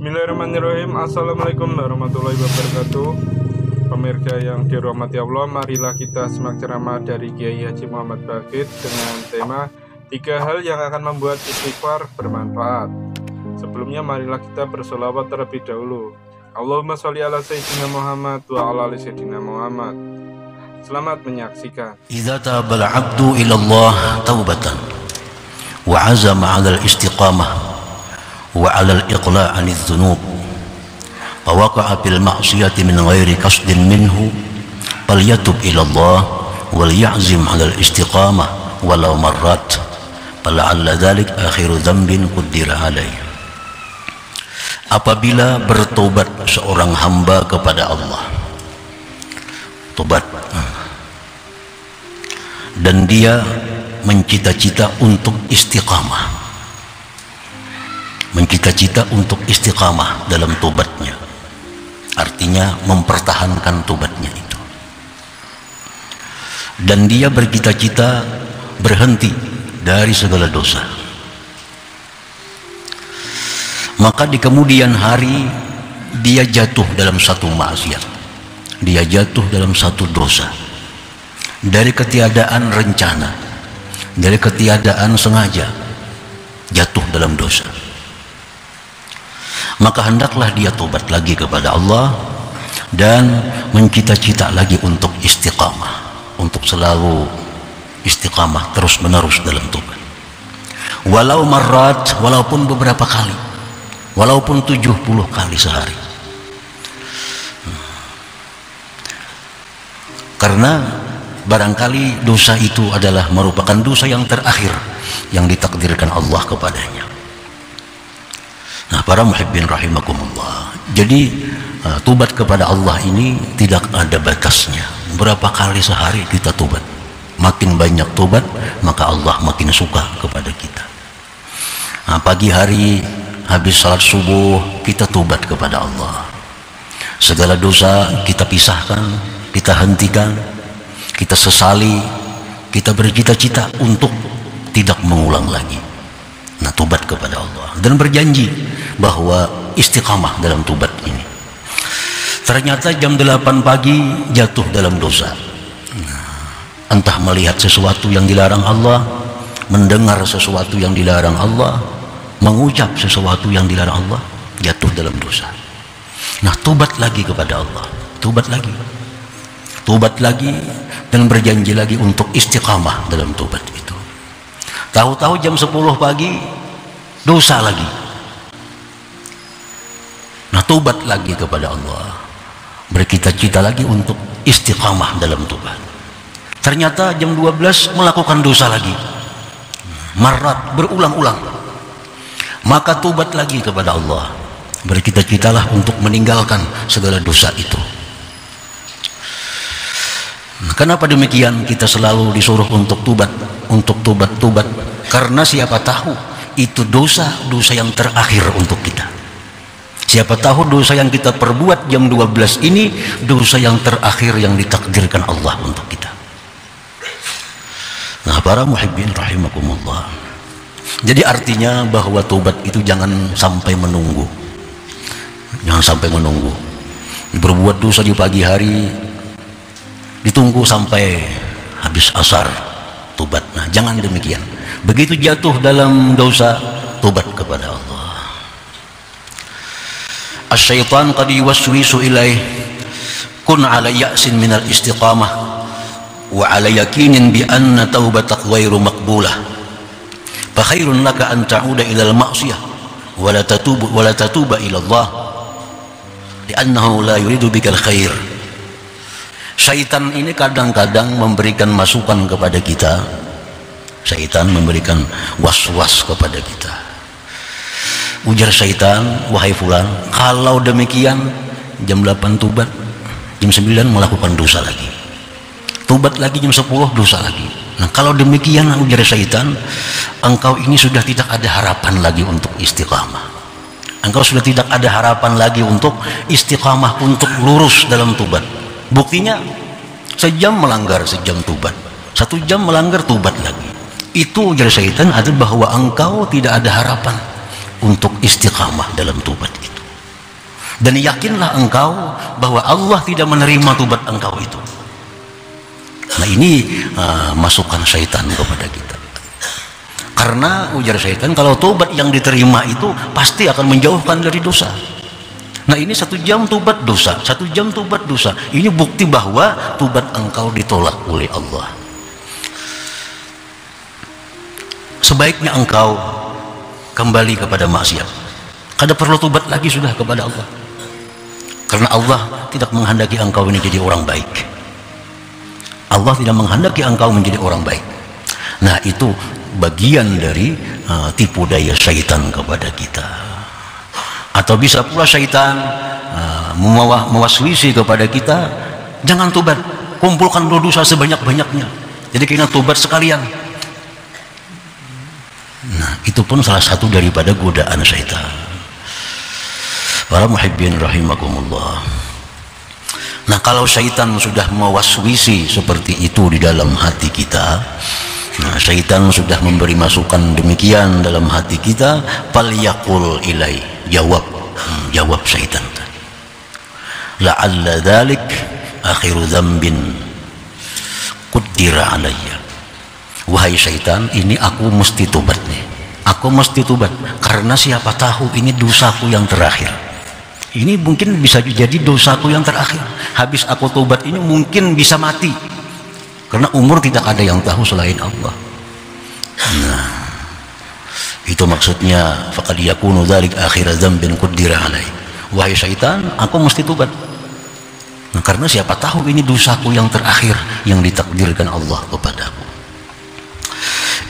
Bismillahirrahmanirrahim. Assalamualaikum warahmatullahi wabarakatuh. Pemirsa yang dirahmati Allah, marilah kita simak ceramah dari Kiai Haji Muhammad Bakit dengan tema 3 hal yang akan membuat istighfar bermanfaat. Sebelumnya marilah kita bersolawat terlebih dahulu. Allahumma sholli ala sayyidina Muhammad wa ala ali sayyidina Muhammad. Selamat menyaksikan. Idza tabal 'abdu ila Allah taubatan wa 'azama 'ala al-istiqamah wa 'ala al-iqla' 'anil dhunub wa waqa'a bil ma'siyati min ghairi qasdin minhu falyatub ila Allah wal ya'zim 'ala al-istiqamah walau marrat fala'alla dhalik akhiru dhanbin qaddira 'alayhi. Apabila bertobat seorang hamba kepada Allah, tobat, dan dia mencita-cita untuk istiqamah, dalam tobatnya, artinya mempertahankan tobatnya itu, dan dia bercita-cita berhenti dari segala dosa, maka di kemudian hari dia jatuh dalam satu maksiat, dia jatuh dalam satu dosa, dari ketiadaan rencana, dari ketiadaan sengaja jatuh dalam dosa, maka hendaklah dia tobat lagi kepada Allah dan mencita-cita lagi untuk istiqamah, untuk selalu istiqamah terus menerus dalam tobat, walau marrat, walaupun beberapa kali, walaupun 70 kali sehari. Karena barangkali dosa itu adalah merupakan dosa yang terakhir yang ditakdirkan Allah kepadanya. Nah, para muhibbin rahimakumullah, jadi tobat kepada Allah ini tidak ada batasnya. Berapa kali sehari kita tobat, makin banyak tobat maka Allah makin suka kepada kita. Nah, pagi hari habis salat subuh kita tobat kepada Allah, segala dosa kita pisahkan, kita hentikan, kita sesali, kita bercita-cita untuk tidak mengulang lagi. Nah, tobat kepada Allah dan berjanji bahwa istiqamah dalam tobat ini. Ternyata jam 8 pagi jatuh dalam dosa, entah melihat sesuatu yang dilarang Allah, mendengar sesuatu yang dilarang Allah, mengucap sesuatu yang dilarang Allah, jatuh dalam dosa. Nah, tobat lagi kepada Allah, tobat lagi dan berjanji lagi untuk istiqamah dalam tobat itu. Tahu-tahu jam 10 pagi dosa lagi. Nah, tobat lagi kepada Allah, bercita-cita lagi untuk istiqamah dalam tobat. Ternyata jam 12 melakukan dosa lagi, marat, berulang-ulang. Maka tobat lagi kepada Allah, bercita-citalah untuk meninggalkan segala dosa itu. Kenapa demikian? Kita selalu disuruh untuk tobat, karena siapa tahu itu dosa yang terakhir untuk kita. Siapa tahu dosa yang kita perbuat jam 12 ini dosa yang terakhir yang ditakdirkan Allah untuk kita. Nah, para muhibbin rahimakumullah, jadi artinya bahwa tobat itu jangan sampai menunggu, berbuat dosa di pagi hari ditunggu sampai habis asar tobat. Nah, jangan demikian. Begitu jatuh dalam dosa, tobat kepada Allah. Asy-syaitan qad yuwaswisu ilaih kun ala ya'sin minal istiqamah wa ala yakinin bi anna taubatak ghairu maqbulah fa khairun laka an ta'uda ila al-ma'siyah wa la tatuba ila Allah li'annahu la yuridu bikal khair. Syaitan ini kadang-kadang memberikan masukan kepada kita, syaitan memberikan was-was kepada kita. Ujar syaitan, wahai fulan, kalau demikian jam 8 tobat, jam 9 melakukan dosa lagi, tobat lagi jam 10 dosa lagi. Nah, kalau demikian, ujar syaitan, engkau ini sudah tidak ada harapan lagi untuk istiqamah, engkau sudah tidak ada harapan lagi untuk istiqamah, untuk lurus dalam tobat. Buktinya sejam melanggar, sejam tobat, 1 jam melanggar, tobat lagi. Itu ujar syaitan adalah bahwa engkau tidak ada harapan untuk istiqamah dalam tobat itu. Dan yakinlah engkau bahwa Allah tidak menerima tobat engkau itu. Nah ini masukan syaitan kepada kita. Karena ujar syaitan, kalau tobat yang diterima itu pasti akan menjauhkan dari dosa. Nah ini 1 jam tobat dosa, 1 jam tobat dosa. Ini bukti bahwa tobat engkau ditolak oleh Allah. Sebaiknya engkau kembali kepada maksiat. Kada perlu tobat lagi sudah kepada Allah. Karena Allah tidak menghendaki engkau ini jadi orang baik. Allah tidak menghendaki engkau menjadi orang baik. Nah itu bagian dari tipu daya syaitan kepada kita. Atau bisa pula syaitan mewaswisi kepada kita, jangan tobat, kumpulkan dosa sebanyak-banyaknya, jadi kena tobat sekalian. Nah itu pun salah satu daripada godaan syaitan. Para muhibbin rahimakumullah. Nah kalau syaitan sudah mewaswisi seperti itu di dalam hati kita, nah syaitan sudah memberi masukan demikian dalam hati kita, falyaqul ilai, jawab syaitan, la'alla dzalik akhiru dzambin qaddira alayya. Wahai syaitan, ini aku mesti tobat nih, aku mesti tobat, karena siapa tahu ini dosaku yang terakhir. Ini mungkin bisa jadi dosaku yang terakhir. Habis aku tobat ini mungkin bisa mati, karena umur tidak ada yang tahu selain Allah. Nah itu maksudnya, faqad yakunu dzalik akhir dzambin qaddira alai. Wahai syaitan, aku mesti tobat, nah, karena siapa tahu ini dosaku yang terakhir yang ditakdirkan Allah kepadaku.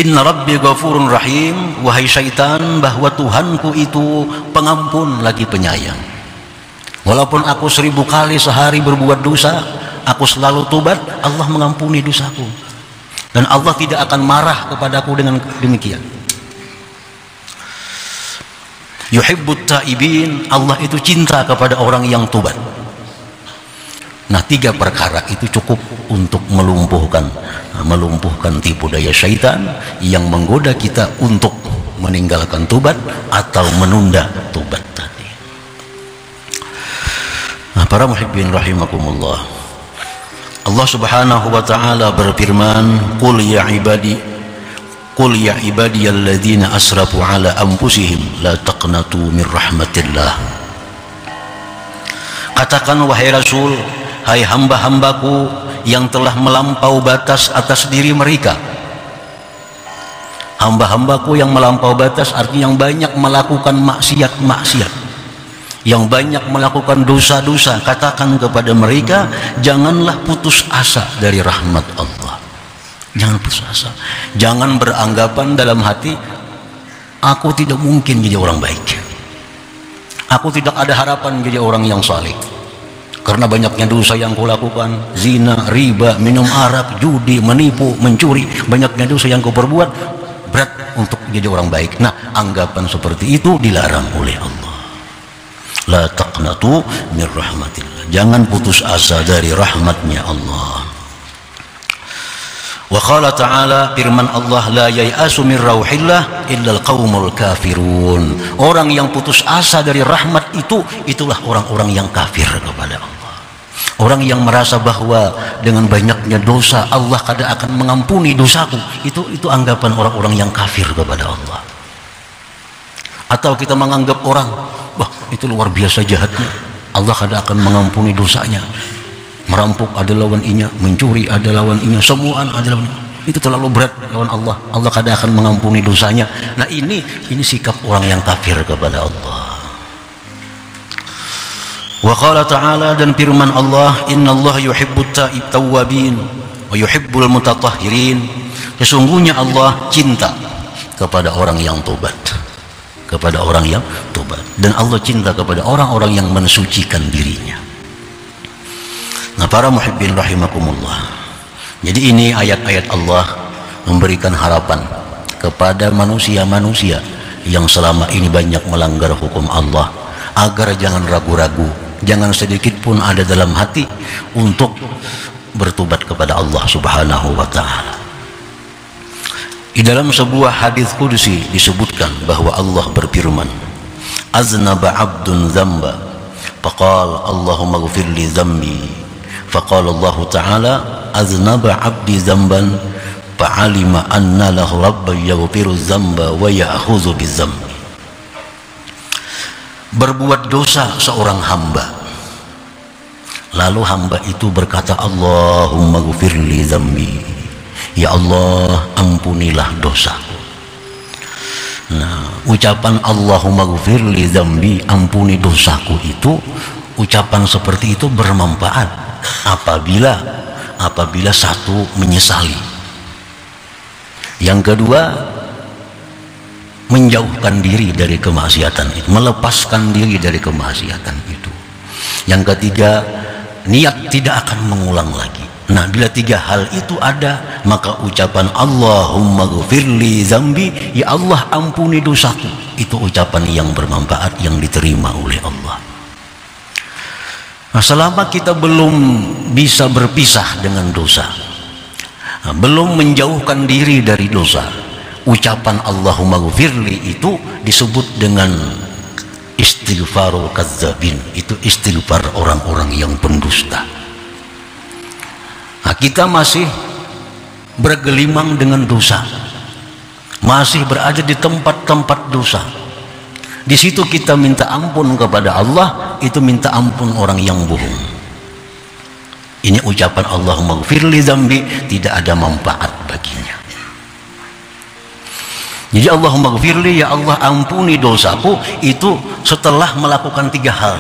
Inna rabbi ghafurun rahim. Wahai syaitan, bahwa Tuhanku itu pengampun lagi penyayang. Walaupun aku 1000 kali sehari berbuat dosa, aku selalu tobat, Allah mengampuni dosaku. Dan Allah tidak akan marah kepadaku dengan demikian. Yuhibbut taibin, Allah itu cinta kepada orang yang tobat. Nah 3 perkara itu cukup untuk melumpuhkan tipu daya syaitan yang menggoda kita untuk meninggalkan tobat atau menunda tobat tadi. Nah, para muhibbin rahimakumullah, Allah subhanahu wa ta'ala berfirman, qul ya ibadiyalladzina asrafu ala anfusihim la taqnatu min rahmatillah. Katakan wahai Rasul, hai hamba-hambaku yang telah melampau batas atas diri mereka. Hamba-hambaku yang melampau batas artinya yang banyak melakukan maksiat, yang banyak melakukan dosa-dosa. Katakan kepada mereka, janganlah putus asa dari rahmat Allah. Jangan putus asa. Jangan beranggapan dalam hati, aku tidak mungkin jadi orang baik, aku tidak ada harapan jadi orang yang saleh, karena banyaknya dosa yang kulakukan, zina, riba, minum arak, judi, menipu, mencuri, banyaknya dosa yang kau perbuat, berat untuk jadi orang baik. Nah anggapan seperti itu dilarang oleh Allah. La taqnatu min rahmatillah. Jangan putus asa dari rahmatnya Allah. Wa qala ta'ala, firman Allah, la yai'asu min rauhillah illa alqaumul kafirun. Orang yang putus asa dari rahmat itulah orang-orang yang kafir kepada Allah. Orang yang merasa bahwa dengan banyaknya dosa Allah kada akan mengampuni dosaku, itu anggapan orang-orang yang kafir kepada Allah. Atau kita menganggap orang, wah itu luar biasa jahatnya, Allah kada akan mengampuni dosanya. Merampok ada lawan inya, mencuri ada lawan inya, semuaan ada lawan inya. Itu terlalu berat lawan Allah, Allah kada akan mengampuni dosanya. Nah ini sikap orang yang kafir kepada Allah. Wa qala ta'ala, dan firman Allah, innallaha yuhibbut tawwabin wa yuhibbul mutatahhirin. Sesungguhnya Allah cinta kepada orang yang tobat, kepada orang yang tobat, dan Allah cinta kepada orang-orang yang mensucikan dirinya. Nah para muhibbin rahimakumullah, jadi ini ayat-ayat Allah memberikan harapan kepada manusia-manusia yang selama ini banyak melanggar hukum Allah, agar jangan ragu-ragu, jangan sedikit pun ada dalam hati untuk bertobat kepada Allah subhanahu wa ta'ala. Di dalam sebuah hadis qudsi disebutkan bahwa Allah berfirman, aznaba abdun dzamba faqala Allahumma ighfir li dhanbi, faqala Allah Ta'ala aznaba 'abdi dhanban fa'alima anna lahu rabban yaghfiru dzamba wa ya'khudhu bidzambi. Berbuat dosa seorang hamba, lalu hamba itu berkata, Allahumma ghfirli dzambi, ya Allah ampunilah dosaku. Nah, ucapan Allahumma ghfirli dzambi, ampuni dosaku, itu ucapan seperti itu bermanfaat apabila satu menyesali, yang kedua menjauhkan diri dari kemaksiatan itu, melepaskan diri dari kemaksiatan itu, yang ketiga niat tidak akan mengulang lagi. Nah, bila tiga hal itu ada, maka ucapan Allahumma ghfirli dzambi, ya Allah ampuni dosaku, itu ucapan yang bermanfaat, yang diterima oleh Allah. Nah, selama kita belum bisa berpisah dengan dosa, belum menjauhkan diri dari dosa, ucapan Allahumma ghfirli itu disebut dengan istighfarul kadzabin, itu istighfar orang-orang yang pendusta. Nah, kita masih bergelimang dengan dosa, masih berada di tempat-tempat dosa. Di situ kita minta ampun kepada Allah, itu minta ampun orang yang bohong. Ini ucapan Allahumma ghfirli dzambi tidak ada manfaat baginya. Jadi Allahumma ghfirli, ya Allah ampuni dosaku, itu setelah melakukan tiga hal: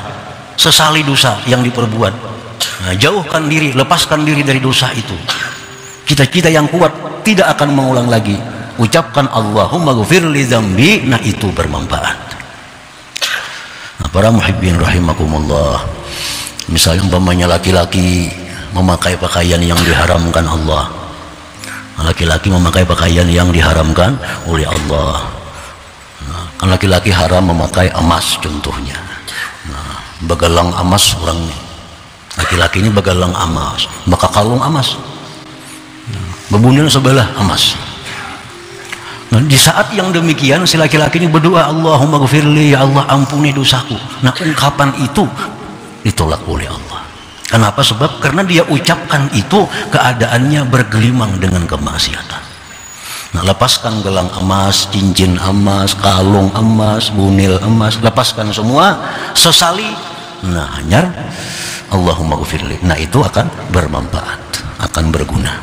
sesali dosa yang diperbuat, nah, jauhkan diri, lepaskan diri dari dosa itu, cita-cita yang kuat tidak akan mengulang lagi, ucapkan Allahumma ghfirli dzambi, nah itu bermanfaat. Nah, para muhibbin rahimakumullah, misalnya umpamanya laki-laki memakai pakaian yang diharamkan Allah, laki-laki memakai pakaian yang diharamkan oleh Allah. Nah, kan laki-laki haram memakai emas contohnya. Nah, begalang emas orang ini, laki-laki ini begalang emas, maka kalung emas, bebunyian sebelah emas. Nah, di saat yang demikian si laki-laki ini berdoa Allahumma ghfirli, ya Allah ampuni dosaku. Nah, ungkapan itu ditolak oleh Allah. Kenapa? Sebab karena dia ucapkan itu keadaannya bergelimang dengan kemaksiatan. Nah, lepaskan gelang emas, cincin emas, kalung emas, bunil emas, lepaskan semua, sesali, nah hanya Allahumma ghfirli, nah itu akan bermanfaat, akan berguna.